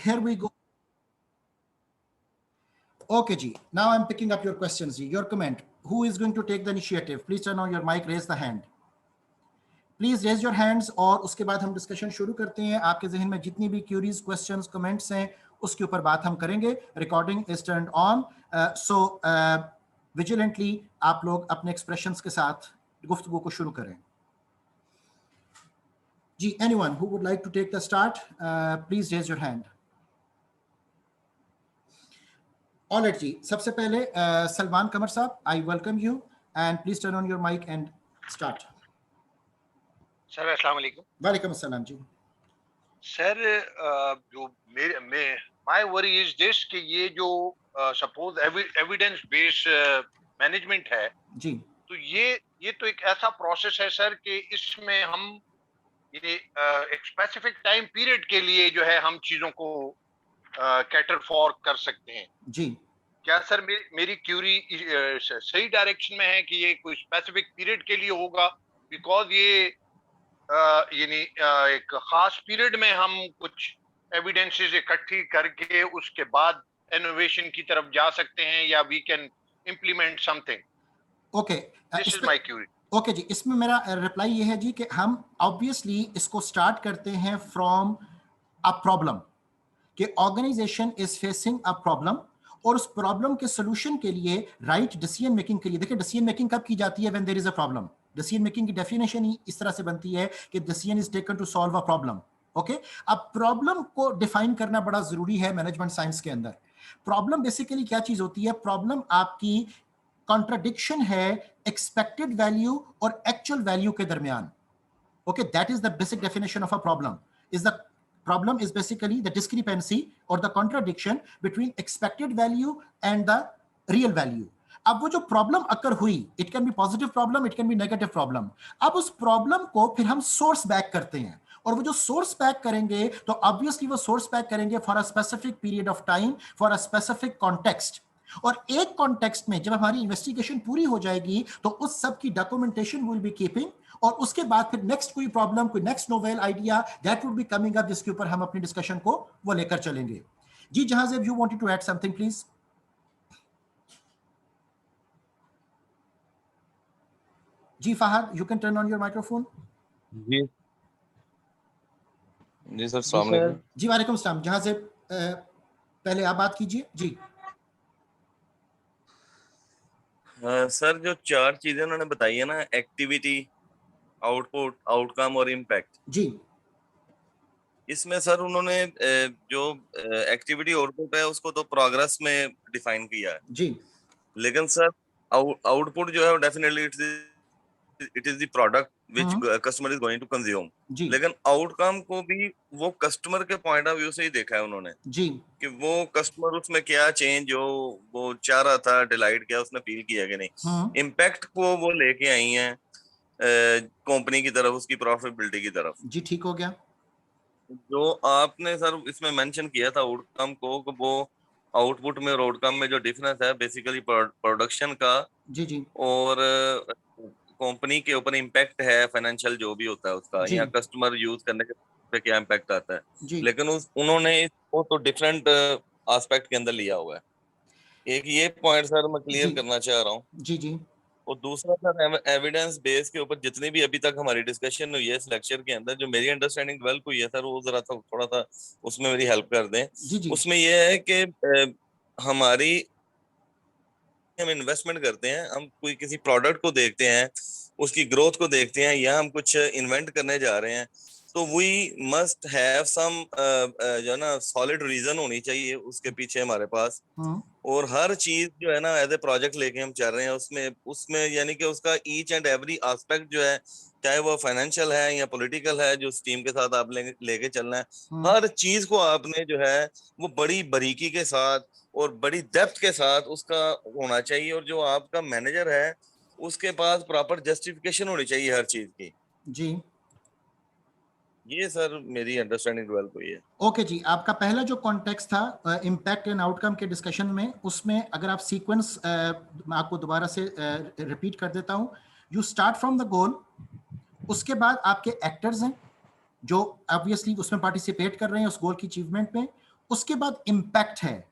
here we go. Okay, Ji. Now I'm picking up your questions, Ji. Your comment. Who is going to take the initiative? Please turn on your mic, raise the hand. Please raise your hands और उसके बाद हम discussion शुरू करते हैं. आपके जहन में जितनी भी क्यूरीज, क्वेश्चंस, कमेंट्स हैं उसके ऊपर बात हम करेंगे. Recording is turned on, so vigilantly आप लोग अपने एक्सप्रेशंस के साथ गुफ्तगू को शुरू करें. जी, anyone who would like to take the start, please raise your hand. Alright जी, सबसे पहले सलमान कमर साहब, I welcome you and please turn on your mic and start. Sir अस्सलाम वालेकुम. वालेकुम अस्सलाम जी. सर जो माय वरी इज दिस कि ये जो सपोज एविडेंस बेस्ड मैनेजमेंट है जी, तो ये तो एक ऐसा प्रोसेस है सर कि इसमें हम ये एक स्पेसिफिक टाइम पीरियड के लिए जो है हम चीजों को कैटर फॉर कर सकते हैं जी. क्या सर मेरी क्यूरी सही डायरेक्शन में है कि ये कोई स्पेसिफिक पीरियड के लिए होगा? बिकॉज ये यानी एक खास पीरियड में हम कुछ एविडेंसेस इकट्ठी करके उसके बाद इनोवेशन की तरफ जा सकते हैं या we can implement something. Okay, this is my query. Okay जी, इसमें मेरा रिप्लाई ये है जी कि हम ऑब्वियसली इसको स्टार्ट करते हैं फ्रॉम अ प्रॉब्लम, कि organisation is facing a problem और उस प्रॉब्लम के सोल्यूशन के लिए राइट डिसीजन मेकिंग के लिए. देखिए, डिसीजन मेकिंग कब की जाती है? When there is a problem. Decision making की डेफिनेशन ही इस तरह से बनती है कि decision is taken to solve a problem. Okay, अब प्रॉब्लम को डिफाइन करना बड़ा जरूरी है मैनेजमेंट साइंस के अंदर. प्रॉब्लम बेसिकली क्या चीज होती है? प्रॉब्लम आपकी कॉन्ट्राडिक्शन है एक्सपेक्टेड वैल्यू और एक्चुअल वैल्यू के दरमियान. Okay, that is the basic definition of a problem. Problem is basically the discrepancy or the contradiction between expected value and the real value. अब वो जो प्रॉब्लम अकर हुई, it can be positive problem, it can be negative problem. अब उस problem को फिर हम source back करते हैं और वो जो सोर्स बैक करेंगे तो ऑब्वियसली वो सोर्स बैक करेंगे for a specific period of time, for a specific context. और एक कॉन्टेक्स्ट में जब हमारी इन्वेस्टिगेशन पूरी हो जाएगी तो उस सब की डॉक्यूमेंटेशन विल बी कीपिंग और उसके बाद फिर नेक्स्ट कोई प्रॉब्लम, कोई next novel idea that would be coming up जिसके ऊपर हम अपनी डिस्कशन को वो लेकर चलेंगे. जी जहां you wanted to add something please. जी Fahad, you can turn on your microphone. जी जी सर, अस्सलाम वालेकुम. जी वालेकुम सलाम. जहां से पहले आप बात कीजिए. जी सर, जो चार चीजें उन्होंने बताई है ना, एक्टिविटी, आउटपुट, आउटकम और इम्पैक्ट, जी इसमें सर उन्होंने जो एक्टिविटी आउटपुट है उसको तो प्रोग्रेस में डिफाइन किया है. जी लेकिन सर आउटपुट जो है definitely it is the product which customer is going to consume. जी लेकिन आउटकम को भी वो कस्टमर के पॉइंट ऑफ व्यू से ही देखा है उन्होंने जी कि वो कस्टमर उसमें क्या चेंज जो वो चाह रहा था, डिलाइट किया, उसने फील किया कि नहीं. इम्पैक्ट को वो लेके आई हैं कंपनी की तरफ, उसकी प्रॉफिटेबिलिटी की तरफ. जी ठीक हो गया. जो आपने सर इसमें मेंशन किया था आउटकम को, वो आउटपुट में और आउटकम में जो डिफरेंस है बेसिकली प्रोडक्शन का जी जी और कंपनी के ऊपर इम्पैक्ट है फाइनेंशियल जो भी होता है उसका, जी या कस्टमर यूज करने के पे क्या इम्पैक्ट आता है. जी लेकिन उन्होंने इसको तो डिफरेंट एस्पेक्ट के अंदर लिया हुआ है. एक ये पॉइंट सर मैं क्लियर जी करना चाह रहा हूँ. जी जी और दूसरा सर, एविडेंस बेस के ऊपर जितनी भी अभी तक हमारी डिस्कशन हुई है इस लेक्चर के अंदर, जो मेरी अंडरस्टैंडिंग डेवलप हुई है सर, वो जरा थोड़ा सा उसमें मेरी हेल्प कर दें. जी जी उसमें ये है कि हमारी हम इन्वेस्टमेंट करते हैं, हम कोई किसी प्रोडक्ट को देखते हैं, उसकी ग्रोथ को देखते हैं, या हम कुछ इन्वेंट करने जा रहे हैं, तो वी मस्ट हैव सम जो है ना सॉलिड रीजन होनी चाहिए उसके पीछे हमारे पास. और हर चीज जो है ना एज ए प्रोजेक्ट लेके हम चल रहे हैं उसमें यानी कि उसका ईच एंड एवरी एस्पेक्ट जो है, चाहे वो फाइनेंशियल है या पॉलिटिकल है, जो टीम के साथ आप लेके चलना है, हर चीज को आपने जो है वो बड़ी बारीकी के साथ और बड़ी डेप्थ के साथ उसका होना चाहिए. और जो आपका मैनेजर है उसके पास प्रॉपर जस्टिफिकेशन होनी चाहिए हर चीज की. जी ये सर मेरी अंडरस्टैंडिंग डेवलप हुई है. ओके जी, आपका पहला जो कॉन्टेक्स्ट था इम्पैक्ट एंड आउटकम के डिस्कशन में, उसमें अगर आप सीक्वेंस मैं आपको दोबारा से रिपीट कर देता हूं. You start from the goal, उसके बाद आपके एक्टर्स हैं जो ऑब्वियसली उसमें पार्टिसिपेट कर रहे हैं उस गोल की अचीवमेंट में, उसके बाद इम्पैक्ट है।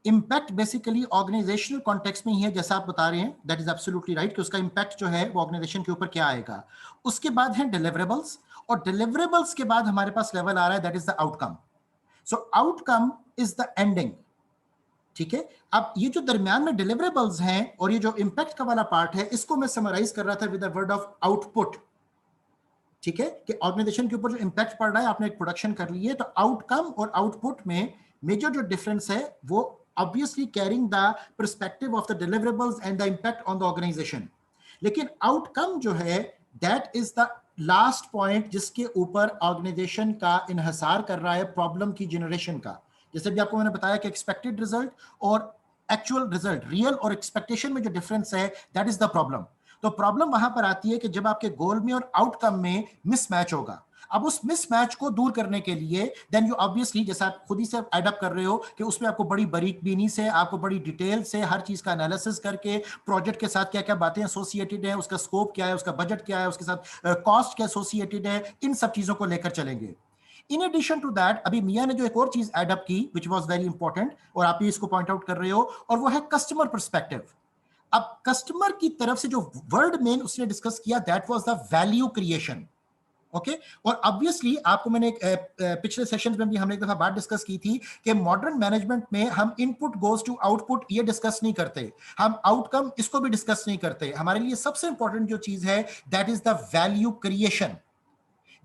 इम्पैक्ट बेसिकली ऑर्गेनाइजेशनल कॉन्टेक्स्ट में ही है, जैसा आप बता रहे हैं, दैट इज एब्सोल्युटली राइट, कि उसका इम्पैक्ट जो है वो ऑर्गेनाइजेशन के ऊपर क्या आएगा। उसके बाद है डिलीवरेबल्स, और डिलीवरेबल्स के बाद हमारे पास लेवल आ रहा है that is the outcome. So outcome is the ending, ठीक है। अब ये जो दरमियान में डिलीवरेबल्स हैं और ये जो इम्पैक्ट का वाला पार्ट है, इसको मैं समराइज कर रहा था with the word of output, ठीक है, कि ऑर्गेनाइजेशन के ऊपर जो इम्पैक्ट पड़ रहा है, आपने एक प्रोडक्शन कर ली है, तो आउटकम और आउटपुट में मेजर जो डिफरेंस है वो obviously carrying the perspective of the deliverables and the impact on the organisation. लेकिन आउटकम जो है that is the last point जिसके ऊपर ऑर्गेनाइजेशन का इन्हिसार कर रहा है प्रॉब्लम की जनरेशन का। जैसे भी आपको मैंने बताया कि एक्सपेक्टेड रिजल्ट और एक्चुअल रिजल्ट, रियल और एक्सपेक्टेशन में जो डिफरेंस है दैट इज द प्रॉब्लम। तो प्रॉब्लम वहां पर आती है कि जब आपके गोल में और आउटकम में मिसमैच होगा। अब उस मिसमैच को दूर करने के लिए देन यू ऑब्वियसली, जैसा आप खुद ही से एडअप कर रहे हो कि उसमें आपको बड़ी बारीकबीनी से, आपको बड़ी डिटेल से हर चीज का एनालिसिस करके, प्रोजेक्ट के साथ क्या क्या बातें एसोसिएटेड है, उसका स्कोप क्या है, उसका बजट क्या है, उसके साथ कॉस्ट क्या एसोसिएटेड है, इन सब चीजों को लेकर चलेंगे। इन एडिशन टू दैट, अभी मिया ने जो एक और चीज एडअप की विच वाज वेरी इंपॉर्टेंट, और आप ही इसको पॉइंट आउट कर रहे हो, और वो है कस्टमर पर्सपेक्टिव। अब कस्टमर की तरफ से जो वर्ड मेन उसने डिस्कस किया that was the value creation, okay. और ऑब्वियसली आपको मैंने पिछले सेशंस में भी हमने एक दफा बात डिस्कस की थी कि मॉडर्न मैनेजमेंट में हम इनपुट गोज टू आउटपुट ये डिस्कस नहीं करते, हम आउटकम इसको भी डिस्कस नहीं करते। हमारे लिए सबसे इंपॉर्टेंट जो चीज है that is the value creation,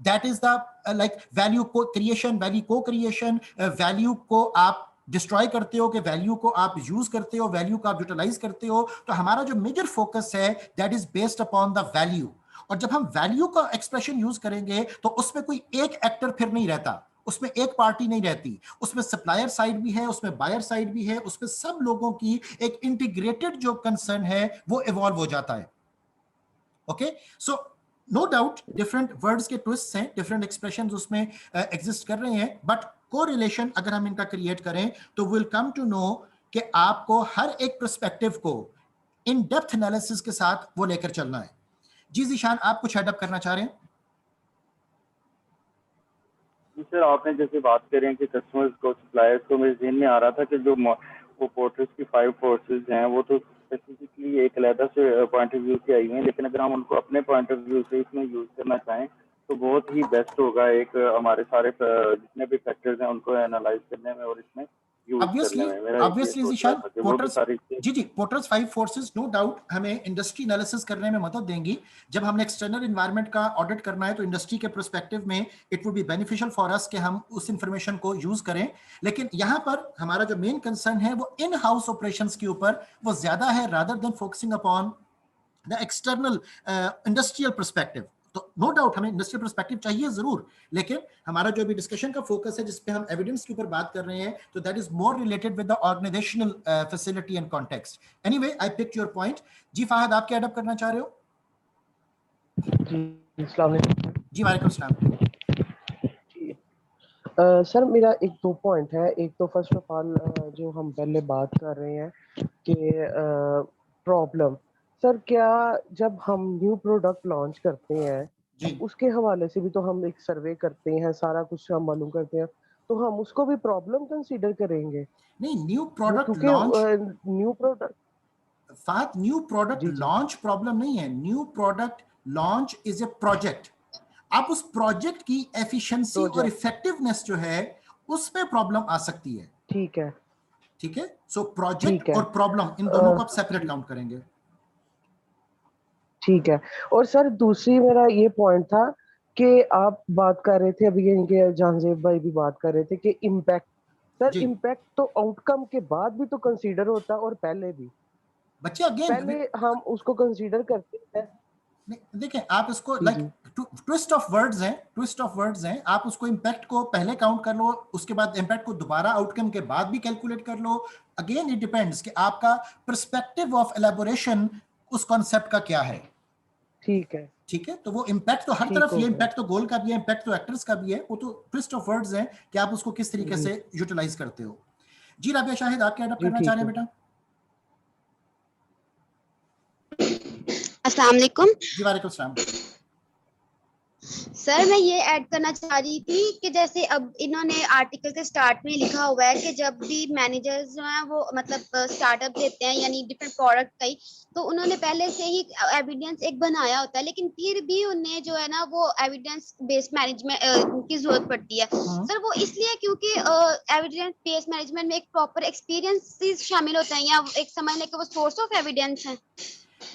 that is the like value को क्रिएशन, वैल्यू को क्रिएशन, वैल्यू को आप डिस्ट्रॉय करते हो कि वैल्यू को आप यूज करते हो, वैल्यू को आप यूटिलाइज करते हो। तो हमारा जो मेजर फोकस है that is based upon the value. और जब हम वैल्यू का एक्सप्रेशन यूज करेंगे तो उसमें कोई एक एक्टर फिर नहीं रहता, उसमें एक पार्टी नहीं रहती, उसमें सप्लायर साइड भी है, उसमें बायर साइड भी है, उसमें सब लोगों की एक इंटीग्रेटेड जो कंसर्न है वो इवॉल्व हो जाता है, okay. So no doubt different words के ट्विस्ट हैं, डिफरेंट एक्सप्रेशंस उसमें एग्जिस्ट कर रहे हैं, बट कोरिलेशन अगर हम इनका क्रिएट करें तो विल कम टू नो कि आपको हर एक पर्सपेक्टिव को इन डेप्थ एनालिसिस के साथ वो लेकर चलना है। जी जीशान, आप कुछ हेडअप करना चाह रहे हैं? जी सर, आपने जैसे बात करें कि कस्टमर्स को, सप्लायर्स को, मेरे जहन में आ रहा था कि जो वो पोर्टर्स की 5 फोर्सेस हैं वो तो स्पेसिफिकली एक अलग से पॉइंट ऑफ व्यू से आई हैं, लेकिन अगर हम उनको अपने पॉइंट ऑफ व्यू से इसमें यूज करना चाहें तो बहुत ही बेस्ट होगा एक हमारे सारे जितने भी फैक्टर्स हैं उनको एनालाइज करने में और इसमें यूज करने में। मेरा ऑब्वियसली ये जीशान, सोच है कि वो भी सारी जी पोर्टर्स 5 फोर्सेस नो डाउट हमें इंडस्ट्री एनालिसिस करने में मदद देंगी। जब हमने एक्सटर्नल एनवायरनमेंट का ऑडिट करना है तो इंडस्ट्री के पर्सपेक्टिव में it would be beneficial for us कि हम उस इंफॉर्मेशन को यूज करें। लेकिन यहाँ पर हमारा जो मेन कंसर्न है वो इन हाउस ऑपरेशंस के ऊपर वो ज्यादा है, rather than focusing upon the external industrial perspective. तो नो डाउट हमें इंडस्ट्रियल पर्सपेक्टिव चाहिए जरूर, लेकिन हमारा जो भी डिस्कशन का फोकस है जिसपे हम एविडेंस के ऊपर बात कर रहे हैं तो that is more related with the organisational facility and context. Anyway, I picked your point. जी फाहद, आप क्या एडअप करना चाह रहे हो? जी अस्सलाम वालेकुम। जी वालेकुम सलाम। सर मेरा एक दो पॉइंट है। एक तो फर्स्ट ऑफ ऑल जो हम पहले बात कर रहे हैं कि प्रॉब्लम, सर क्या जब हम न्यू प्रोडक्ट लॉन्च करते हैं जी उसके हवाले से भी तो हम एक सर्वे करते हैं, सारा कुछ हम मालूम करते हैं, तो हम उसको भी प्रॉब्लम कंसीडर करेंगे? नहीं, न्यू प्रोडक्ट क्योंकि launch new product Fahad, new product जी जी लॉन्च प्रॉब्लम नहीं है। New product launch is a project. आप उस प्रोजेक्ट की एफिशिएंसी और प्रोजेक्ट, इफेक्टिवनेस जो है उसमें प्रॉब्लम आ सकती है, ठीक है ठीक है। सो प्रोजेक्ट ठीक है और प्रॉब्लम इन दोनों को आप सेपरेट काउंट करेंगे। ठीक है। और सर दूसरी मेरा ये पॉइंट था कि आप बात कर रहे थे अभी, इनके जहांजेब भाई भी बात कर रहे थे कि इम्पैक्ट, सर जी इम्पैक्ट तो आउटकम के बाद भी तो कंसीडर होता है और पहले भी, बच्चे, अगेन पहले हम उसको कंसीडर करते हैं। देखें, आप इसको जी लाइक जी ट्विस्ट ऑफ वर्ड्स हैं, ट्विस्ट ऑफ वर्ड्स हैं। आप उसको इम्पैक्ट को पहले काउंट कर लो, उसके बाद इम्पैक्ट को दोबारा आउटकम के बाद भी कैलकुलेट कर लो। अगेन इट डिपेंड्स कि आपका पर्सपेक्टिव ऑफ एलेबोरेशन उस कॉन्सेप्ट का क्या है, ठीक है, ठीक है। तो वो इम्पैक्ट तो हर ठीक तरफ हो ये गया इम्पैक्ट तो गोल का भी है, इम्पैक्ट तो एक्टर्स का भी है। वो तो ट्विस्ट ऑफ वर्ड्स हैं कि आप उसको किस तरीके जी से यूटिलाइज करते हो। जी राबिया शाहिद, आप क्या एडअप जी करना चाह ठीक रहे हैं है। बेटा? अस्सलाम वालेकुम। जी वालेकुम सलाम। सर मैं ये ऐड करना चाह रही थी कि जैसे अब इन्होंने आर्टिकल के स्टार्ट में लिखा हुआ है कि जब भी मैनेजर्स जो हैं वो मतलब स्टार्टअप देते हैं यानी डिफरेंट प्रोडक्ट का ही, तो उन्होंने पहले से ही एविडेंस एक बनाया होता है, लेकिन फिर भी उन्हें जो है ना वो एविडेंस बेस्ड मैनेजमेंट की जरूरत पड़ती है। सर वो इसलिए क्योंकि एविडेंस बेस्ड मैनेजमेंट में एक प्रॉपर एक्सपीरियंस शामिल होता है या एक समझने के वो सोर्स ऑफ एविडेंस है।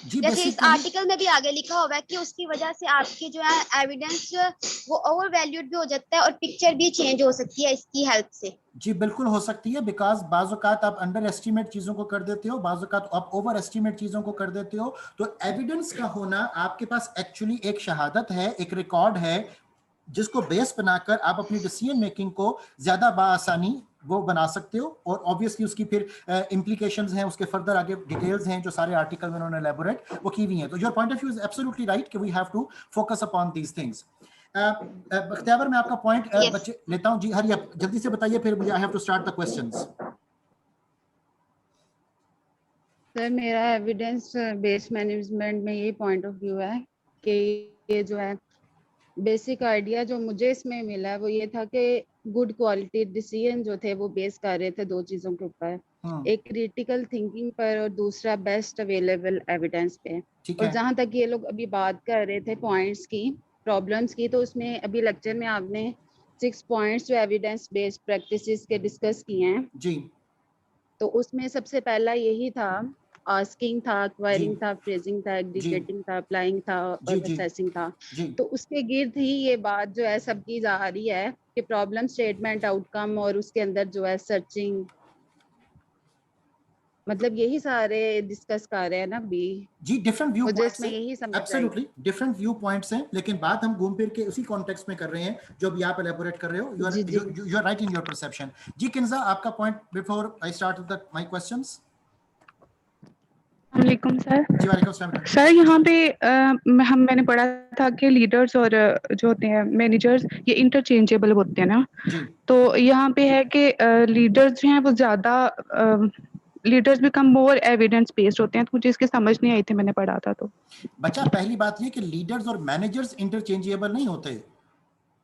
जी जैसे इस बेसिकली आर्टिकल में भी आगे लिखा हुआ है कि उसकी वजह से आपकी जो है एविडेंस वो ओवर वैल्यूड भी हो जाता है और पिक्चर भी चेंज हो सकती है इसकी हेल्प से। जी बिल्कुल हो सकती है, बिकॉज बाज़-औक़ात आप अंडर एस्टिमेट चीज़ों को कर देते हो, बाज़-औक़ात आप ओवर एस्टिमेट चीज़ों को कर देते हो। तो एविडेंस का होना, आपके पास एक्चुअली एक शहादत है, एक रिकॉर्ड है, जिसको बेस बनाकर आप अपनी डिसीजन मेकिंग को ज़्यादा बाआसानी वो बना सकते हो। और ऑब्वियसली उसकी फिर इम्प्लीकेशंस हैं, उसके फर्दर आगे डिटेल्स हैं जो सारे आर्टिकल में उन्होंने एलैबोरेट वो की हुई हैं। तो your point of view is absolutely right कि we have to focus upon these things. Bakhtiyar, मैं आपका पॉइंट बच्चे लेता हूं जी। हरी आप जल्दी से बताइए, फिर मुझे I have to start the questions. Sir मेरा एविडेंस बेस्ड मैनेजमेंट में ये पॉइंट ऑफ व्यू है कि ये जो है बेसिक आइडिया जो मुझे इसमें मिला है वो ये था कि गुड क्वालिटी डिसीजन जो थे वो बेस कर रहे थे दो चीजों के ऊपर, एक क्रिटिकल थिंकिंग पर और दूसरा बेस्ट अवेलेबल एविडेंस पे। और जहां तक ये लोग अभी बात कर रहे थे पॉइंट्स की, प्रॉब्लम्स की, तो उसमें अभी लेक्चर में आपने 6 पॉइंट्स जो एविडेंस बेस्ड प्रैक्टिसेस के डिस्कस किए हैं जी। तो उसमें सबसे पहला यही था, आस्किंग था, क्वायरिंग था, फ्रेजिंग था, एग्रीगेटिंग था, अप्लाइंग था और असेसिंग था। तो उसके गिर्द ही ये बात जो है सबकी जा रही है कि प्रॉब्लम स्टेटमेंट, आउटकम और उसके अंदर जो है सर्चिंग, मतलब यही सारे डिस्कस कर रहे हैं ना अभी जी। डिफरेंट व्यू पॉइंट्स में यही समझ एब्सोल्युटली डिफरेंट व्यू पॉइंट्स हैं, लेकिन बात हम घूम फिर के उसी कॉन्टेक्स्ट में कर रहे हैं जो भी आप एलैबोरेट कर रहे हो। You are right in your perception. जी किंजा, आपका point before I start with my questions. वालेकुम सर। जी वालेकुम सलाम। सर यहाँ पे मैंने पढ़ा था कि लीडर्स और जो होते हैं मैनेजर्स ये इंटरचेंजेबल होते हैं ना। जी। तो यहाँ पे है कि लीडर्स जो हैं वो ज्यादा leaders become more evidence based होते हैं। तो मुझे इसकी समझ नहीं आई थी, मैंने पढ़ा था। तो बच्चा, पहली बात ये कि लीडर्स और मैनेजर्स इंटरचेंजेबल नहीं होते।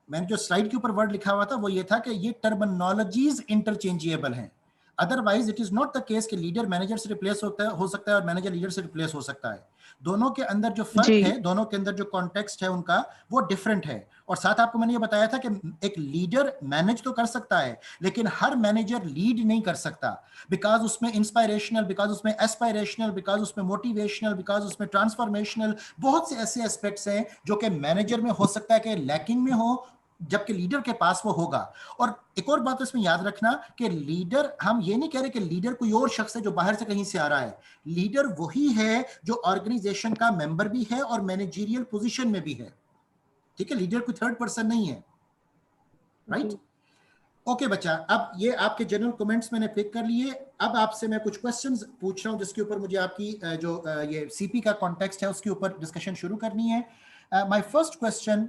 मैंने जो स्लाइड के ऊपर वर्ड लिखा हुआ था वो ये था कि ये टर्मिनोलॉजीज इंटरचेंजेबल हैं। Otherwise it is not the case कि लीडर मैनेजर से रिप्लेस हो सकता है और मैनेजर लीडर से रिप्लेस हो सकता है। दोनों के अंदर जो फर्क है, दोनों के अंदर जो कॉन्टेक्स्ट है उनका, वो डिफरेंट है। और साथ आपको मैंने ये बताया था कि एक लीडर मैनेज तो कर सकता है, लेकिन हर मैनेजर लीड नहीं कर सकता, बिकॉज उसमें इंस्पायरेशनल, बिकॉज उसमें एस्पायरेशनल, बिकॉज उसमें मोटिवेशनल, बिकॉज उसमें ट्रांसफॉर्मेशनल बहुत से ऐसे एस्पेक्ट्स हैं जो कि मैनेजर में हो सकता है कि लैकिंग में हो, जबकि लीडर के पास वो होगा। और एक और बात इसमें याद रखना कि लीडर, हम ये नहीं कह रहे कि लीडर कोई और शख्स है जो बाहर से कहीं से आ रहा है। लीडर वही है जो ऑर्गेनाइजेशन का मेंबर भी है और मैनेजरियल पोजीशन में भी है। ठीक है, लीडर कोई थर्ड पर्सन नहीं है। राइट? ओके बच्चा, अब ये आपके जनरल कमेंट्स मैंने पिक कर लिए। अब आपसे मैं कुछ क्वेश्चंस पूछ रहा हूं जिसके ऊपर मुझे आपकी जो ये सीपी का कॉन्टेक्स्ट है उसके ऊपर डिस्कशन शुरू करनी है। My first question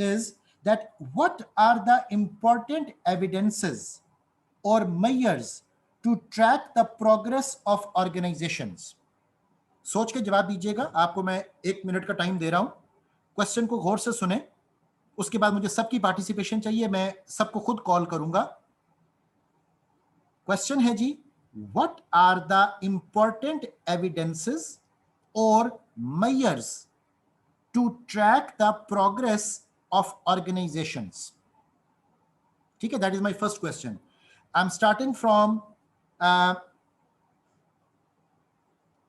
is that what are the important evidences or measures to track the progress of organizations? सोच के जवाब दीजिएगा। आपको मैं 1 मिनट का टाइम दे रहा हूं, क्वेश्चन को गौर से सुने, उसके बाद मुझे सबकी पार्टिसिपेशन चाहिए, मैं सबको खुद कॉल करूंगा। क्वेश्चन है जी, what are the important evidences or measures to track the progress of organizations? ठीक है, that is my first question. I'm starting from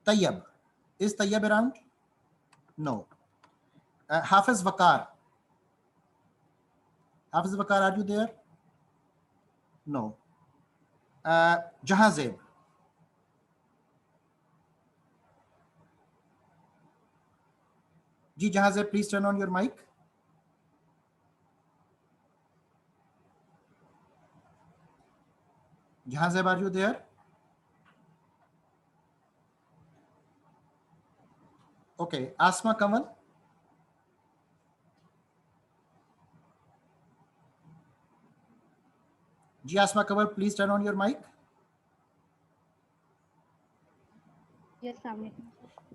Tayyab. Is Tayyab around? No. Hafiz Waqar. Hafiz Waqar, are you there? No. Jahazeb. Ji Jahazeb, please turn on your mic. Jahazeb, are you there? Okay, Asma Kamal. Ji Asma Kamal, please turn on your mic. Yes,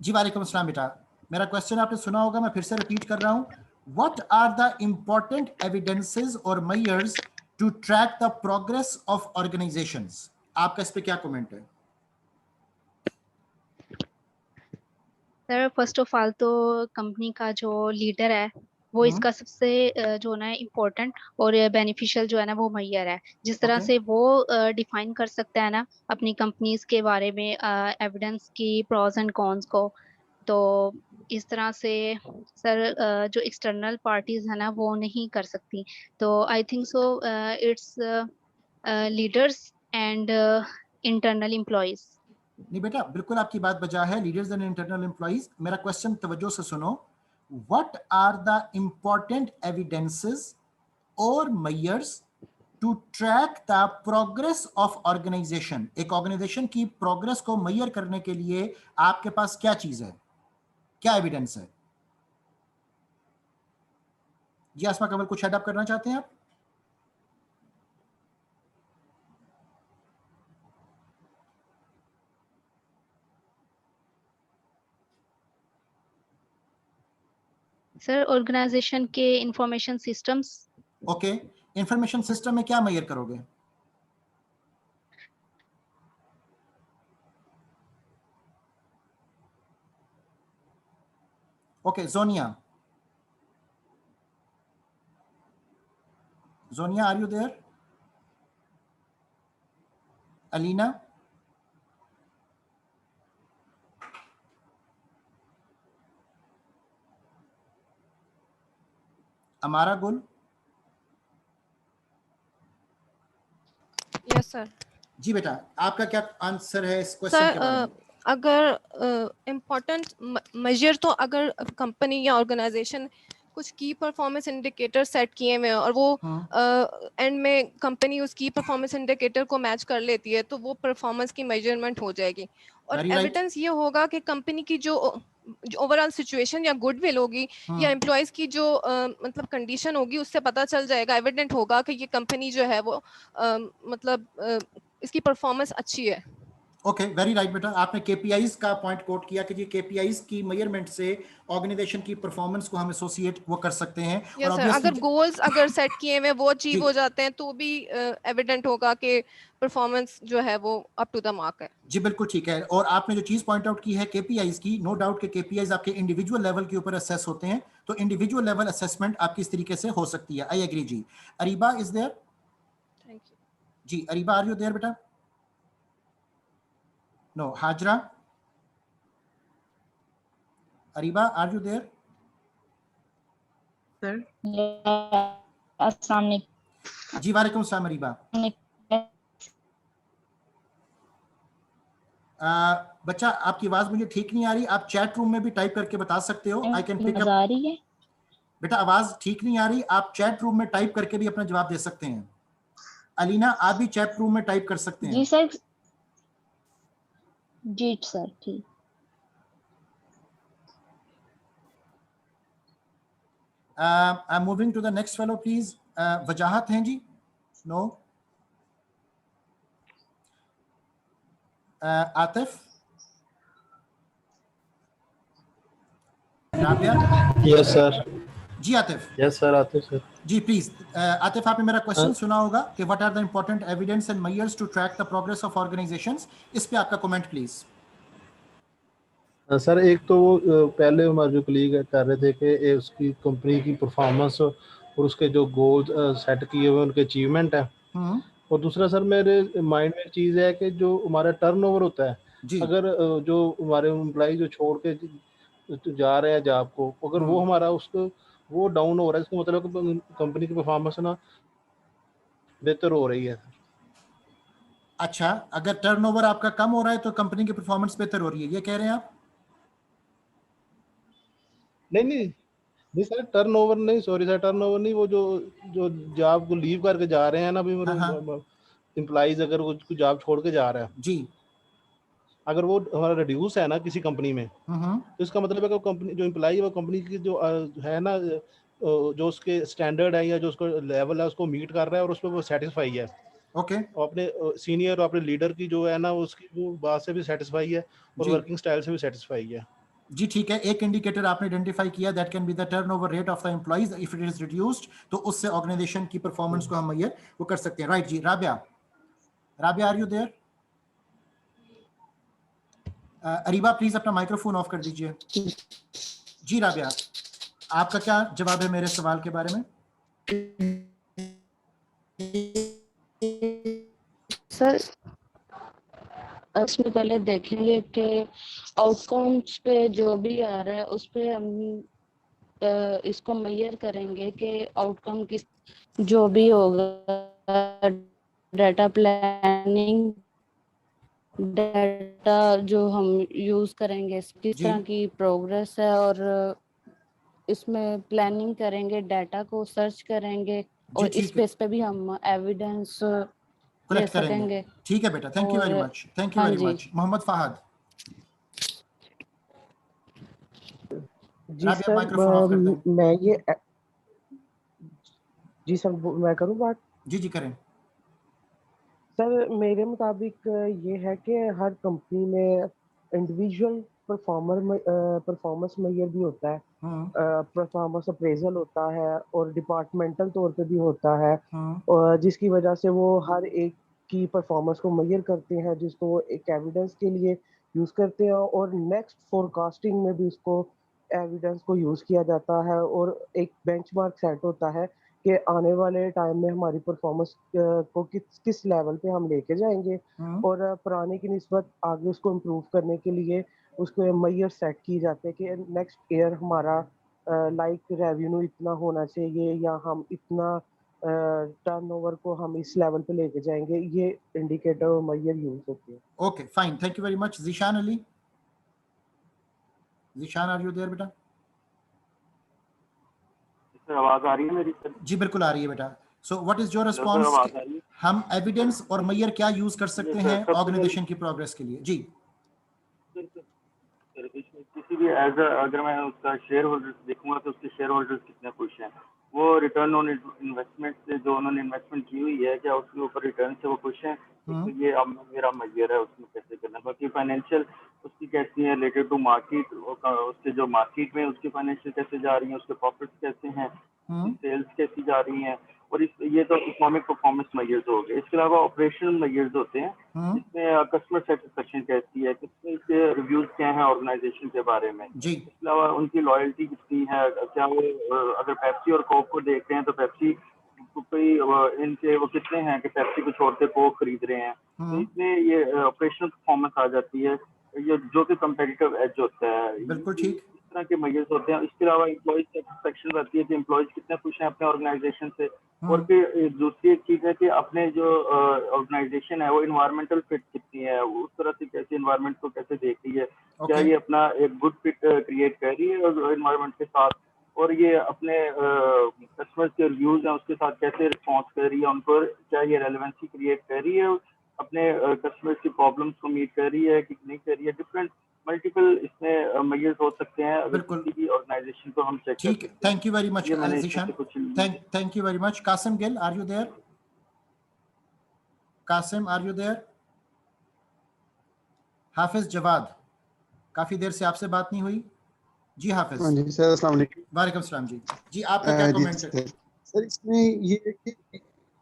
जी वालेकुम अस्सलाम बेटा, मेरा question आपने सुना होगा, मैं फिर से रिपीट कर रहा हूं। what are the important evidences or measures to track the progress of organizations? आपका इस पे क्या कमेंट है? सर फर्स्ट ऑफ ऑल तो कंपनी का जो लीडर है वो इसका सबसे जो ना इम्पोर्टेंट और बेनिफिशियल जो है ना वो मैयर है, जिस तरह Okay. से वो डिफाइन कर सकता है ना अपनी कंपनीज के बारे में एविडेंस की प्रोज एंड कॉन्स को, तो इस तरह से सर जो एक्सटर्नल पार्टीज है ना वो नहीं कर सकती। तो I think so it's leaders and internal employees. नहीं बेटा, बिल्कुल आपकी बात बजा है, लीडर्स एंड इंटरनल एम्प्लॉइज। मेरा क्वेश्चन तवज्जो से सुनो, what are the important evidences और measures to track the progress of organisation? एक ऑर्गेनाइजेशन की प्रोग्रेस को मेजर करने के लिए आपके पास क्या चीज है, क्या एविडेंस है? जी आसमा कमल, कुछ हेड अप करना चाहते हैं आप? सर ऑर्गेनाइजेशन के information systems. Okay, information system में क्या मेजर करोगे? Okay, Zonia, are you there? Alina? Amara Gul? Yes sir. जी बेटा, आपका क्या आंसर है इस क्वेश्चन के बारे में? अगर इम्पोर्टेंट मेजर तो अगर कंपनी या ऑर्गेनाइजेशन कुछ की परफॉर्मेंस इंडिकेटर सेट किए हुए हैं और वो एंड में कंपनी उस की परफॉर्मेंस इंडिकेटर को मैच कर लेती है तो वो परफॉर्मेंस की मेजरमेंट हो जाएगी। और एविडेंस ये होगा कि कंपनी की जो ओवरऑल सिचुएशन या गुडविल होगी या एम्प्लॉयज की जो मतलब कंडीशन होगी उससे पता चल जाएगा, एविडेंट होगा कि ये कंपनी जो है वो मतलब इसकी परफॉर्मेंस अच्छी है। ओके, वेरी राइट बेटा, आपने केपीआईज का पॉइंट कोट किया कि जी केपीआईज की मेजरमेंट से ऑर्गेनाइजेशन की परफॉर्मेंस को हम एसोसिएट वो कर सकते हैं। और सर, अगर गोल्स अगर सेट किए हुए वो अचीव हो जाते हैं तो भी एविडेंट होगा कि परफॉर्मेंस जो है वो अप टू द मार्क है। जी बिल्कुल ठीक है। और आपने जो चीज पॉइंट आउट की है केपीआईज की, नो डाउट के केपीआईज आपके इंडिविजुअल लेवल के ऊपर असेस होते हैं, तो इंडिविजुअल लेवल असेसमेंट आपकी इस तरीके से हो सकती है। आई एग्री जी। Areeba is there? Thank you जी, अरीबा आर यू देयर बेटा? No. Hajra? Areeba are you there? Sir अस्सलाम वालेकुम। जी वालेकुम सलाम अरीबा। बच्चा आपकी आवाज मुझे ठीक नहीं आ रही, आप चैट रूम में भी टाइप करके बता सकते हो। I can pick up. आ रही है बेटा आवाज ठीक नहीं आ रही, आप चैट रूम में टाइप करके भी अपना जवाब दे सकते हैं। अलीना, आप भी चैट रूम में टाइप कर सकते हैं। जी सर। जी सर, ठीक। I am moving to the next fellow please. Wajahat हैं जी? No. Atif? Rabia? Yes sir. जी Atif. Yes sir, Atif sir. जी प्लीज। आतिफ, आपने मेरा क्वेश्चन सुना होगा कि what are the important evidence and measures to track the progress of organisations. इस पे आपका कमेंट प्लीज। सर एक तो वो पहले हमारे जो कलीग कर रहे थे कि उसकी कंपनी की परफॉर्मेंस और उसके जो गोल्स सेट किए हुए उनके अचीवमेंट है। और दूसरा सर मेरे माइंड में एक चीज़ है कि जो हमारा टर्नओवर होता है, अगर जो हमारे एम्प्लॉय जो छोड़ के जा रहे हैं जॉब को, अगर वो हमारा उसको वो डाउन हो रहा है, इसका मतलब कि कंपनी की परफॉर्मेंस ना बेहतर हो रही है। अच्छा, अगर टर्नओवर आपका कम हो रहा है तो कंपनी की परफॉर्मेंस बेहतर हो रही है, ये कह रहे हैं आप? नहीं सर, टर्नओवर नहीं, सॉरी सर, टर्नओवर नहीं, वो जो जॉब को लीव करके जा रहे हैं ना, अभी मतलब एम्प्लॉइज अगर वो जॉब छोड़ के जा रहा है जी, अगर वो हमारा रिड्यूस है ना किसी कंपनी में, तो इसका मतलब है कि कंपनी जो एम्प्लॉई है वो कंपनी की जो है ना जो उसके स्टैंडर्ड है या जो उसका लेवल है उसको मीट कर रहा है और उस पर वो सेटिस्फाई है। ओके। अपने सीनियर और अपने लीडर की जो है ना उसकी वो बात से भी सेटिस्फाई है और वर्किंग स्टाइल से भी सेटिस्फाई है। जी ठीक है, एक इंडिकेटर आपने आइडेंटिफाई किया, that can be the turnover rate of the employees, if it is reduced तो उससे ऑर्गेनाइजेशन की परफॉर्मेंस को हम मेजर वो कर सकते हैं। राइट जी, Rabia, Rabia are you there? Areeba please अपना माइक्रोफोन ऑफ कर दीजिए। जी राबिया, आपका क्या जवाब है मेरे सवाल के बारे में? सर उसमें पहले देखेंगे कि आउटकम्स पे जो भी आ रहा है उस पे हम इसको मेजर करेंगे कि आउटकम किस जो भी होगा, डाटा प्लानिंग, डाटा जो हम यूज करेंगे किस तरह की प्रोग्रेस है, और इसमें प्लानिंग करेंगे, डाटा को सर्च करेंगे और इस बेस पे भी हम एविडेंस ले सकेंगे। ठीक है बेटा, thank you very much, thank you very much. Mohammad Fahad. जी सर, मैं ये जी सर मैं करूं बात? जी जी करें सर। मेरे मुताबिक ये है कि हर कंपनी में इंडिविजुअल परफॉर्मेंस मेजर भी होता है, परफॉर्मेंस अप्रेजल होता है और डिपार्टमेंटल तौर पे भी होता है, और जिसकी वजह से वो हर एक की परफॉर्मेंस को मेजर करते हैं, जिसको वो एक एविडेंस के लिए यूज करते हैं, और नेक्स्ट फोरकास्टिंग में भी उसको एविडेंस को यूज किया जाता है, और एक बेंचमार्क सेट होता है कि आने वाले टाइम में हमारी परफॉर्मेंस को किस लेवल पे हम लेके जाएंगे, और पुराने की निस्बत आगे उसको इम्प्रूव करने के लिए उसको मेजर सेट की जाते हैं कि नेक्स्ट ईयर हमारा लाइक रेवेन्यू इतना होना चाहिए, या हम इतना टर्नओवर को हम इस लेवल पे लेके जाएंगे। ये इंडिकेटर और मेजर यूज होते हैं। Okay fine, thank you very much. Zeeshan Ali, Zeeshan are you there बेटा? आवाज आ रही है मेरी? जी बिल्कुल आ रही है बेटा। So what is your response? हम एविडेंस और मेजर क्या यूज कर सकते हैं ऑर्गेनाइजेशन की प्रोग्रेस के लिए? जी किसी भी अगर मैं उसका शेयर होल्डर्स देखूंगा तो उसके शेयर होल्डर्स कितने खुश हैं, वो रिटर्न ऑन इन्वेस्टमेंट से जो उन्होंने इन्वेस्टमेंट की हुई है, क्या उसके ऊपर रिटर्न से वो खुश हैं? तो ये अब मेरा मेजर है उसमें कैसे करना। बाकी फाइनेंशियल उसकी कैसी है रिलेटेड टू मार्केट, उसके जो मार्केट में उसकी फाइनेंशियल कैसे जा रही है, उसके प्रॉफिट्स कैसे हैं, सेल्स कैसी जा रही हैं, और ये तो इकोनॉमिक परफॉर्मेंस मेजर्स हो गए। इसके अलावा ऑपरेशनल मेजर्स होते हैं, इसमें कस्टमर सेटिस्फेक्शन कैसी है, कितने इसके रिव्यूज क्या हैं ऑर्गेनाइजेशन के बारे में। इसके अलावा उनकी लॉयल्टी कितनी है, क्या वो अगर पेप्सी और कोक को देखते हैं तो पेप्सी कोई इनके वो कितने हैं कि पेप्सी को छोड़ के कोक खरीद रहे हैं। तो इसमें ये ऑपरेशनल परफॉर्मेंस आ जाती है, ये जो कि कंपेटिटिव एज होता है। बिल्कुल ठीक, तरह के मेजर्स होते हैं। इसके अलावा एम्प्लॉयज सेटिस्फेक्शन रहती है कि एम्प्लॉयज कितने खुश हैं अपने ऑर्गेनाइजेशन से, और फिर दूसरी एक चीज है कि अपने जो ऑर्गेनाइजेशन है वो इन्वायरमेंटल फिट कितनी है, उस तरह से कैसे इन्वायरमेंट को कैसे देख रही है, क्या ये अपना एक गुड फिट क्रिएट कर रही है इन्वायरमेंट के साथ, और ये अपने कस्टमर्स के रिव्यूज हैं उसके साथ कैसे रिस्पॉन्स कर रही है, उनको क्या ये रेलेवेंसी क्रिएट कर रही है, अपने कस्टमर्स की प्रॉब्लम्स को मीट कर रही है कि नहीं कर रही है। डिफरेंट मल्टीपल इसमें मेजर्स हो सकते हैं अगर किसी भी ऑर्गेनाइजेशन को हम चेक ठीक है। Thank you very much Zeeshan, thank you very much. Qasim Gill, are you there? Qasim are you there? Hafiz Jawad, काफी देर से आपसे बात नहीं हुई। जी हाफिज। हाँ जी सर, अस्सलाम वालेकुम। वालेकुम सलाम जी। जी आपका क्या कमेंट है? सर इसमें ये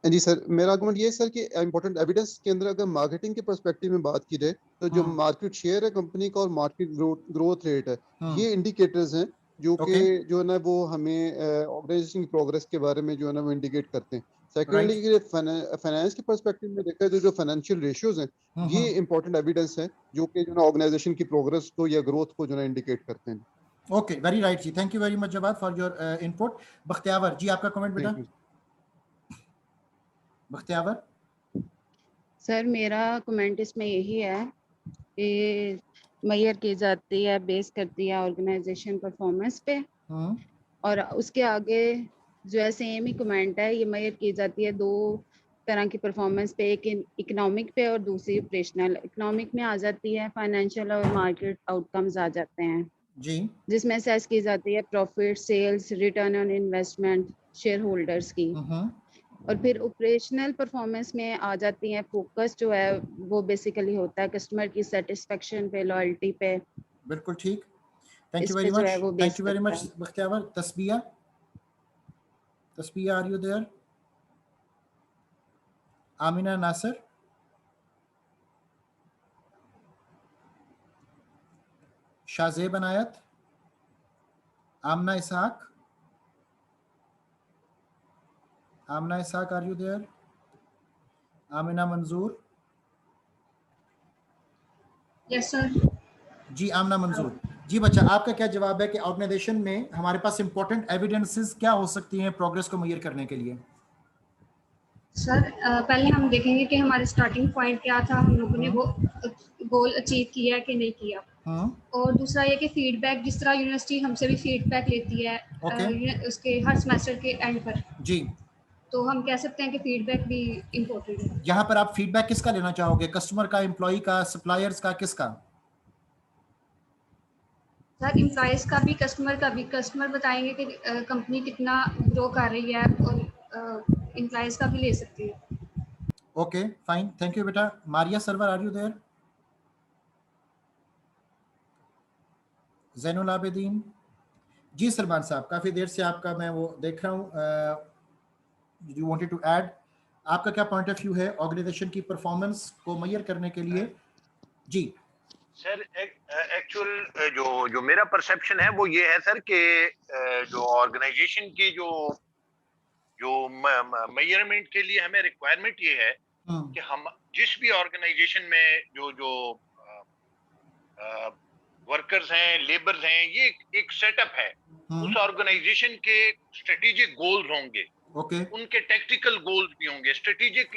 जी सर, मेरा आर्गुमेंट ये है सर कि इंपॉर्टेंट एविडेंस के अंदर अगर मार्केटिंग के पर्सपेक्टिव में बात की जाए तो जो मार्केट शेयर है कंपनी का और मार्केट ग्रोथ रेट है, ये इंडिकेटर्स हैं जो कि जो है ना वो हमें ऑर्गेनाइजेशन की प्रोग्रेस के बारे में जो है ना वो इंडिकेट करते हैं। सेकेंडली फाइनेंस के पर्सपेक्टिव में देखा जाए तो जो फाइनेंशियल रेशियोज हैं ये इंपॉर्टेंट एविडेंस है जो कि जो ना ऑर्गेनाइजेशन की प्रोग्रेस को या ग्रोथ को जो ना इंडिकेट करते हैं। ओके, वेरी राइट जी, thank you very much Jawad for your input. Bakhtiyar ji आपका कमेंट बेटा? बख्तियावर सर, मेरा कमेंट इसमें यही है कि मेजर की जाती है, बेस करती है ऑर्गेनाइजेशन परफॉर्मेंस पे, और उसके आगे जो है सेम ही कमेंट है, ये मेजर की जाती है दो तरह की परफॉर्मेंस पे, एक इकोनॉमिक पे और दूसरी ऑपरेशनल। इकोनॉमिक में आ जाती है फाइनेंशियल और मार्केट आउटकम्स आ जाते हैं जी, जिसमें असेस की जाती है profit, sales, return on investment shareholders की, और फिर ऑपरेशनल परफॉर्मेंस में आ जाती है फोकस जो है वो बेसिकली होता है कस्टमर की सेटिस्फेक्शन पे, लॉयल्टी पे। बिल्कुल ठीक। थैंक इस यू पे वेरी जो मच, है वो थैंक बेस यू वेरी करता मच है। Bakhtiyar. Tasbiya, Tasbiya are you there? Amina Nasir, Shazeb Inayat, Amna Ishaq, Amna Ishaq are you there? Amina Manzoor, yes sir. जी आमना मंजूर, जी बच्चा आपका क्या जवाब है कि ऑर्गेनाइजेशन में हमारे पास इंपॉर्टेंट एविडेंसेस क्या हो सकती हैं प्रोग्रेस को मेजर करने के लिए? सर पहले हम देखेंगे कि हमारे स्टार्टिंग पॉइंट क्या था, हम लोगों ने वो गोल अचीव किया कि नहीं किया। और दूसरा ये कि फीडबैक, जिस तरह यूनिवर्सिटी हमसे भी फीडबैक लेती है उसके हर सेमेस्टर के एंड पर, जी, तो हम कह सकते हैं कि फीडबैक भी इम्पोर्टेंट है। यहाँ पर आप फीडबैक किसका लेना चाहोगे? कस्टमर का, एम्प्लॉय का, सप्लायर्स का, किसका? सर एम्प्लॉयज़ का भी, कस्टमर का भी। कस्टमर बताएंगे कि कंपनी कितना ग्रो कर रही है, और एम्प्लॉयज़ का भी ले सकती है। ओके फाइन, थैंक यू बेटा। Maria Sarwar are you there? Zainul Abidin, जी सलमान साहब काफ़ी देर से आपका मैं वो देख रहा हूँ, यू वांटेड टू ऐड, आपका क्या पॉइंट ऑफ व्यू है ऑर्गेनाइजेशन की परफॉर्मेंस को मेजर करने के लिए? जी सर एक्चुअल जो मेरा परसेप्शन है वो ये है सर कि जो ऑर्गेनाइजेशन की जो मेजरमेंट के लिए हमें रिक्वायरमेंट ये है कि हम जिस भी ऑर्गेनाइजेशन में जो वर्कर्स हैं, लेबर्स हैं, ये एक सेटअप है। उस ऑर्गेनाइजेशन के स्ट्रेटेजिक गोल्स होंगे, उनके टैक्टिकल गोल्स भी होंगे, स्ट्रेटेजिक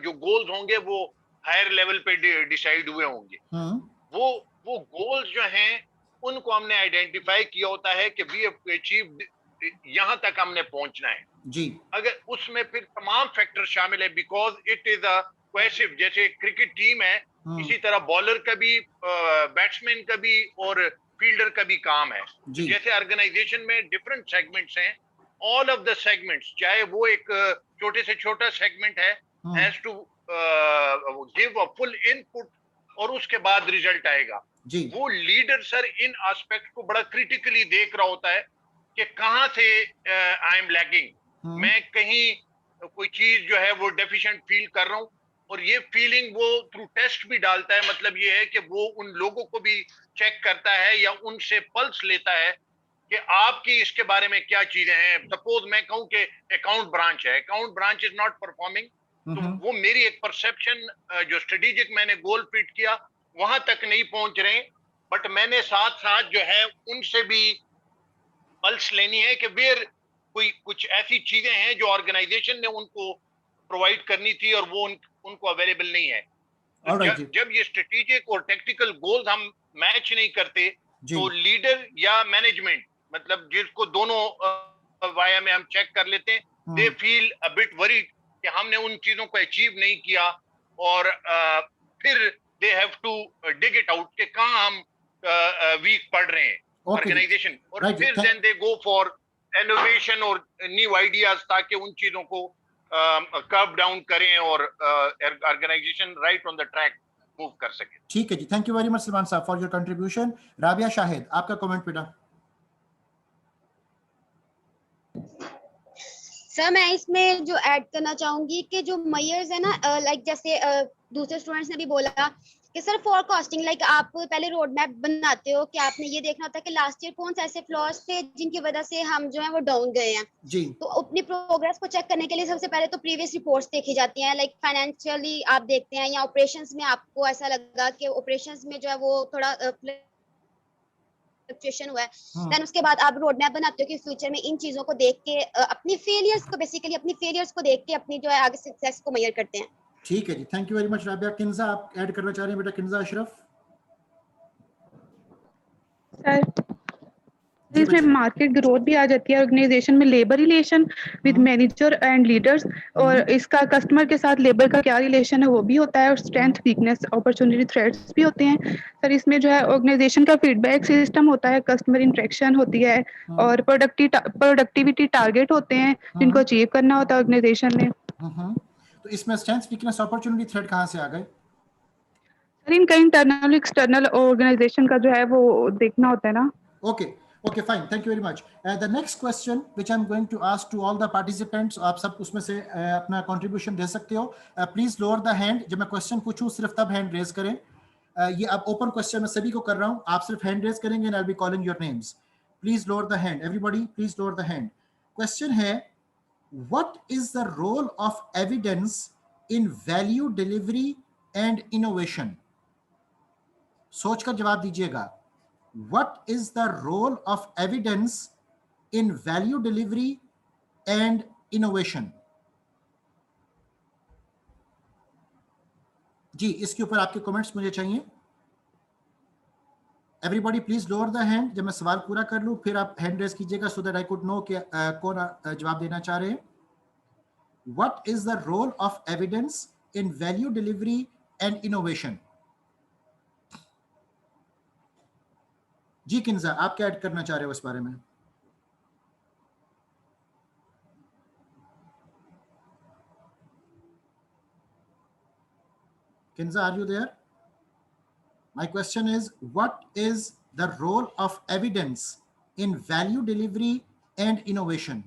जो गोल्स होंगे वो हायर लेवल पे डिसाइड हुए होंगे। वो गोल्स जो हैं उनको हमने आइडेंटिफाई किया होता है कि वी हैव अचीव्ड, यहां तक हमने पहुंचना है जी। अगर उसमें फिर तमाम फैक्टर शामिल है, because it is a cohesive, जैसे क्रिकेट टीम है इसी तरह बॉलर का भी, बैट्समैन का भी और फील्डर का भी काम है। जैसे ऑर्गेनाइजेशन में डिफरेंट सेगमेंट्स हैं, ऑल ऑफ द सेगमेंट्स, चाहे वो एक छोटे से छोटा सेगमेंट है, has to give a full input और उसके बाद रिजल्ट आएगा। वो लीडर सर इन एस्पेक्ट को बड़ा क्रिटिकली देख रहा होता है कि कहां से आई एम लैगिंग, मैं कहीं कोई चीज जो है वो डेफिशिएंट फील कर रहा हूं, और ये फीलिंग वो थ्रू टेस्ट भी डालता है। मतलब ये है कि वो उन लोगों को भी चेक करता है या उनसे पल्स लेता है कि आपकी इसके बारे में क्या चीजें हैं। सपोज मैं कहूं कि अकाउंट ब्रांच है, account branch is not performing, तो वो मेरी एक परसेप्शन जो स्ट्रेटेजिक मैंने गोल फिट किया वहां तक नहीं पहुंच रहे, बट मैंने साथ साथ जो है उनसे भी पल्स लेनी है कि वेयर कोई कुछ ऐसी चीजें हैं जो ऑर्गेनाइजेशन ने उनको प्रोवाइड करनी थी और वो उनको अवेलेबल नहीं है। तो जब ये स्ट्रेटेजिक और टेक्निकल गोल्स हम मैच नहीं करते तो लीडर या मैनेजमेंट, मतलब जिसको दोनों वाया में हम चेक कर लेते हैं, they feel a bit worried कि हमने उन चीजों को अचीव नहीं किया, और फिर they have to dig it out कि कहां हम वीक पड़ रहे हैं ऑर्गेनाइजेशन, और फिर then they go for innovation और न्यू आइडियाज, ताकि उन चीजों को कर्व डाउन करें और organisation right on the track move कर सके। ठीक है जी, thank you very much Salman साहब for your contribution. Rabia Shahid, आपका कमेंट बेटा। सर मैं इसमें जो ऐड करना चाहूंगी कि जो मेयर्स है ना, लाइक जैसे दूसरे स्टूडेंट्स ने भी बोला कि सर फोरकास्टिंग, लाइक आप पहले रोड मैप बनाते हो कि आपने ये देखना होता है कि लास्ट ईयर कौन से ऐसे फ्लॉज थे जिनकी वजह से हम जो है वो डाउन गए हैं जी। तो अपनी प्रोग्रेस को चेक करने के लिए सबसे पहले तो प्रीवियस रिपोर्ट्स देखी जाती हैं, लाइक फाइनेंशियली आप देखते हैं या ऑपरेशंस में आपको ऐसा लगा कि ऑपरेशंस में जो है वो थोड़ा फ्लक्चुएशन हुआ है, देन उसके बाद आप रोड मैप बनाते हो कि फ्यूचर में इन चीजों को देख के अपनी फेलियर्स को, बेसिकली अपनी फेलियर्स को देख के अपनी जो है आगे सक्सेस को मेजर करते हैं। ठीक है जी, thank you very much Rabia. Kinza आप ऐड करना चाह रहे हैं बेटा? किन्जा अशरफ सर, इसमें मार्केट ग्रोथ भी आ जाती है, ऑर्गेनाइजेशन में labour relation with manager and leaders, और इसका कस्टमर के साथ लेबर का क्या रिलेशन है वो भी होता है, और स्ट्रेंथ, वीकनेस, अपॉर्चुनिटी, थ्रेट्स भी होते हैं। सर इसमें जो है ऑर्गेनाइजेशन का फीडबैक सिस्टम होता है, कस्टमर इंटरेक्शन होती है, और प्रोडक्टिविटी टारगेट होते हैं जिनको अचीव करना होता है ऑर्गेनाइजेशन ने। तो इसमें स्ट्रेंथ, वीकनेस, अपॉर्चुनिटी, थ्रेट कहाँ से आ गए? सर इनका इंटरनल एक्सटर्नल ऑर्गेनाइजेशन का जो है वो देखना होता है ना। Okay, fine. Thank you very much. The next question, which I'm going to ask to all the participants, आप सब उसमें से अपना contribution दे सकते हो. Please lower the hand. जब मैं question पूछूं सिर्फ तब hand raise करें. ये अब open question मैं सभी को कर रहा हूं. आप सिर्फ hand raise करेंगे and I'll be calling your names. Please lower the hand. Everybody, please lower the hand. Question है, what is the role of evidence in value delivery and innovation? सोच कर जवाब दीजिएगा. What is the role of evidence in value delivery and innovation? जी, इसके ऊपर आपके comments मुझे चाहिए. Everybody please lower the hand. जब मैं सवाल पूरा कर लूं फिर आप हैंड रेज कीजिएगा so that I could know कि कौन जवाब देना चाह रहे हैं. What is the role of evidence in value delivery and innovation? जी किन्जा, आप क्या ऐड करना चाह रहे हो इस बारे में? Kinza, are you there? My question is, what is the role of evidence in value delivery and innovation?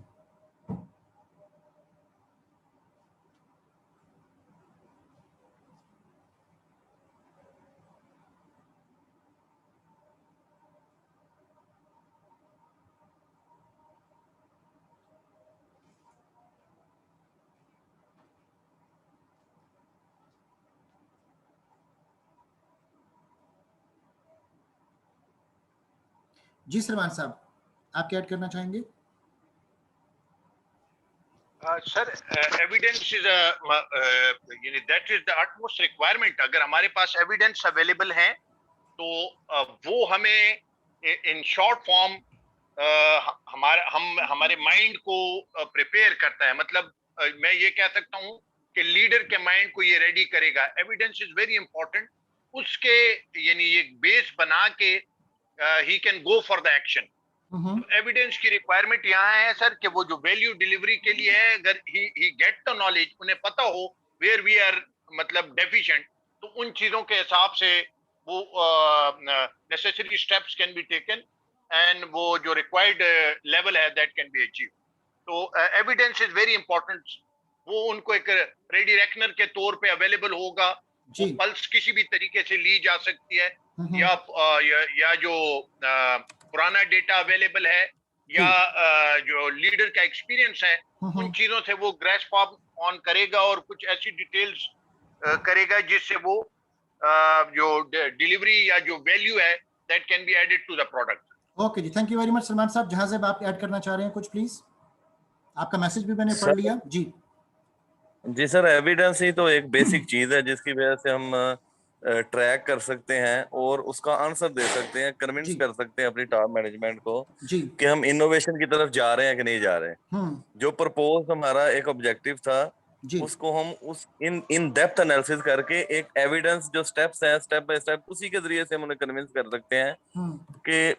जी सरमान साहब, आप क्या ऐड करना चाहेंगे? सर, एविडेंस इज यानी that is the utmost requirement. अगर हमारे पास एविडेंस अवेलेबल है तो वो हमें इन शॉर्ट फॉर्म हमारे माइंड को प्रिपेयर करता है. मतलब मैं ये कह सकता हूँ कि लीडर के माइंड को ये रेडी करेगा. Evidence is very important. उसके यानी एक बेस बना के he can go for the action. Evidence की रिक्वायरमेंट यहाँ है सर कि वो जो वैल्यू डिलीवरी के लिए है, अगर ही गेट द नॉलेज, उन्हें पता हो वेयर वी आर मतलब डेफिशिएंट, तो उन चीजों के हिसाब से वो necessary steps can be taken and वो जो रिक्वायर्ड लेवल है दैट कैन बी अचीव. तो एविडेंस इज वेरी इंपॉर्टेंट. वो उनको एक रेडी रेकनर के तौर पे अवेलेबल होगा. वो पल्स किसी भी तरीके से ली जा सकती है, या जो पुराना डेटा अवेलेबल है या जो लीडर का एक्सपीरियंस है, उन चीजों से वो ग्रैस्प ऑन करेगा और कुछ ऐसी डिटेल्स करेगा जिससे वो जो डिलीवरी या जो वैल्यू है that can be added to the product. Okay जी, thank you very much Salman sahab. जहां से आप ऐड करना चाह रहे हैं कुछ प्लीज? आपका मैसेज भी मैंने पढ़ लिया. जी सर, एविडेंस ही तो एक बेसिक चीज है जिसकी वजह से हम ट्रैक कर सकते हैं और उसका आंसर दे सकते हैं, कन्विंस कर सकते हैं अपनी टॉप मैनेजमेंट को कि हम इनोवेशन की तरफ जा रहे हैं कि नहीं जा रहे हैं. जो प्रपोज हमारा एक ऑब्जेक्टिव था उसको हम उस इन डेप्थ एनालिसिस करके एक एविडेंस जो स्टेप्स हैं स्टेप बाय स्टेप, उसी के जरिए से हम उन्हें कन्विंस कर सकते हैं कि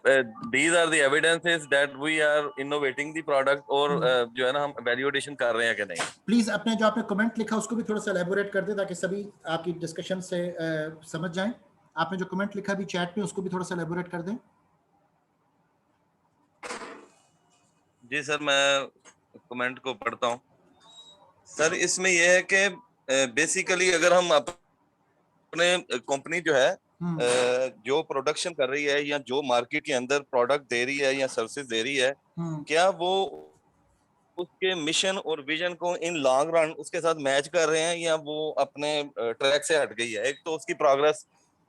these are the evidences that we are innovating the product, और जो है ना हम वैल्यू एडिशन कर रहे हैं कि नहीं. प्लीज अपने जो आपने कमेंट लिखा उसको भी थोड़ा सा एलैबोरेट कर दे ताकि सभी आपकी डिस्कशन से समझ जाएं. आपने जो कमेंट लिखा भी चैट में उसको भी थोड़ा सा एलैबोरेट कर दें. जी सर, मैं कमेंट को पढ़ता हूँ. सर, इसमें यह है कि बेसिकली अगर हम अपने कंपनी जो है जो प्रोडक्शन कर रही है या जो मार्केट के अंदर प्रोडक्ट दे रही है या सर्विस दे रही है, क्या वो उसके मिशन और विजन को इन लॉन्ग रन उसके साथ मैच कर रहे हैं या वो अपने ट्रैक से हट गई है. एक तो उसकी प्रोग्रेस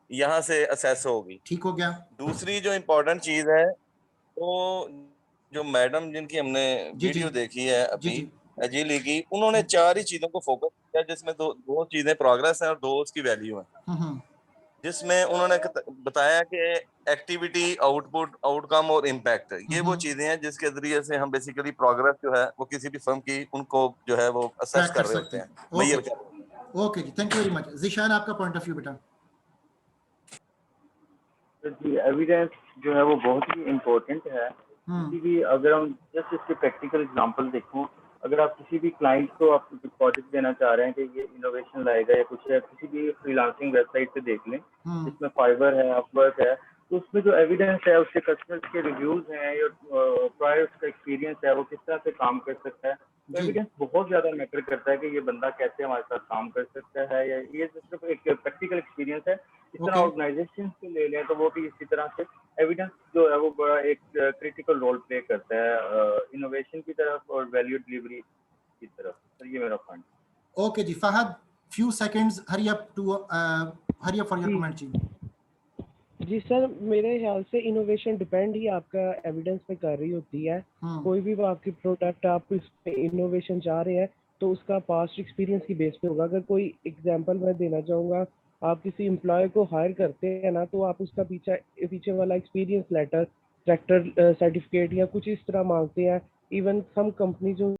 यहाँ से असेस होगी. ठीक हो गया. दूसरी जो इम्पोर्टेंट चीज है, तो जो मैडम जिनकी हमने वीडियो देखी है अभी अजीली की, उन्होंने 4 ही चीजों को फोकस किया जिसमें दो चीजें प्रोग्रेस है और 2 उसकी वैल्यू है. जिसमें उन्होंने बताया कि एक्टिविटी, आउटपुट, आउटकम और इम्पैक्ट, ये वो चीजें हैं जिसके जरिए से हम बेसिकली प्रोग्रेस जो है वो किसी भी फर्म की उनको जो है वो असेस कर रहे होते हैं. ओके जी, thank you very much. Zeeshan, आपका पॉइंट ऑफ व्यू बेटा. जी, एविडेंस जो है वो बहुत ही इम्पोर्टेंट है. किसी भी, अगर हम जस्ट इसके प्रैक्टिकल एग्जांपल देखूं, अगर आप किसी भी क्लाइंट को आप प्रोजेक्ट देना चाह रहे हैं कि ये इनोवेशन लाएगा या कुछ है, किसी भी फ्रीलांसिंग वेबसाइट पे देख लें जिसमें फाइवर है, अपवर्क है, तो उसमें जो एविडेंस है, उसके कस्टमर्स के रिव्यूज हैं या प्रायर उसका एक्सपीरियंस है, वो किस तरह से काम कर सकता है, तो एविडेंस बहुत ज्यादा मैटर करता है कि ये बंदा कैसे हमारे साथ काम कर सकता है, या ये सिर्फ एक प्रैक्टिकल एक्सपीरियंस है। इस तरह ऑर्गेनाइजेशन को ले लें तो वो भी इसी तरह से एविडेंस जो है वो बड़ा एक क्रिटिकल रोल प्ले करता है इनोवेशन की तरफ और वैल्यू डिलीवरी की तरफ। तो ये मेरा पॉइंट। ओके जी Fahad, few seconds, hurry up for your comment जी। जी सर, मेरे ख्याल से इनोवेशन डिपेंड ही आपका एविडेंस पे कर रही होती है। कोई भी आपकी प्रोडक्ट आप इस पे इनोवेशन चाह रहे हैं तो उसका पास्ट एक्सपीरियंस की बेस पे होगा। अगर कोई एग्जांपल मैं देना चाहूँगा, आप किसी एम्प्लॉय को हायर करते हैं ना, तो आप उसका पीछे वाला एक्सपीरियंस लेटर, ट्रैक्टर सर्टिफिकेट या कुछ इस तरह मांगते हैं। इवन सम कंपनी जो